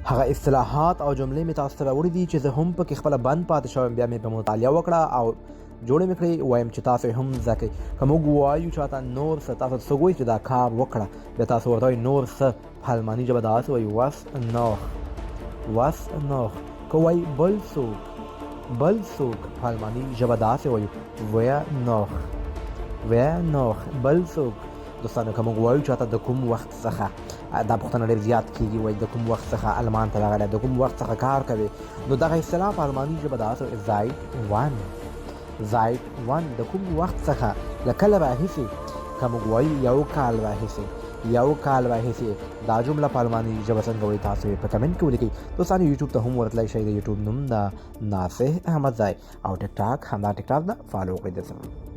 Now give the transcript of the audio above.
هغه اصطلاحات او جملې مې تاسو ته راوړي دي چې زه هم پکې خپله بند پاتې شوم، بیا مې په مطالعه وکړه او جوړې مې کړې، وایم چې تاسو هم زده کړئ. که موږ وایو چاته نور څه، تاسو څوک وایي چې دا کار وکړه، بیا تاسو ورته وایئ نور څه. په الماني ژبه داسې وایي was noch. که وایي بل څوک په الماني ژبه داسې وایو wer noch بل څوک. دوستانو که موږ وایو چاته د کوم وخت څخه، دا پوښتنه ډېر زیات کېږي، وایي د کوم وخت څخه المان ته راغلی، د کوم وخت څخه کار کوي، نو دغه اصطلاح په الماني ژبه داسې وایي seit wann د کوم وخت څخه، له کله راهیسې. که موږ وایو یو کال راهیسې، دا جمله په الماني ژبه څنګه وایي تاسو یې په کمنټ کې ولیکئ. دوستانو یوټیوب ته هم ورتلی شئ، د یوټیوب نوم د ناصح احمدزی او ټیک ټاک همدا ټیک ټاک ده، فالو کړئ.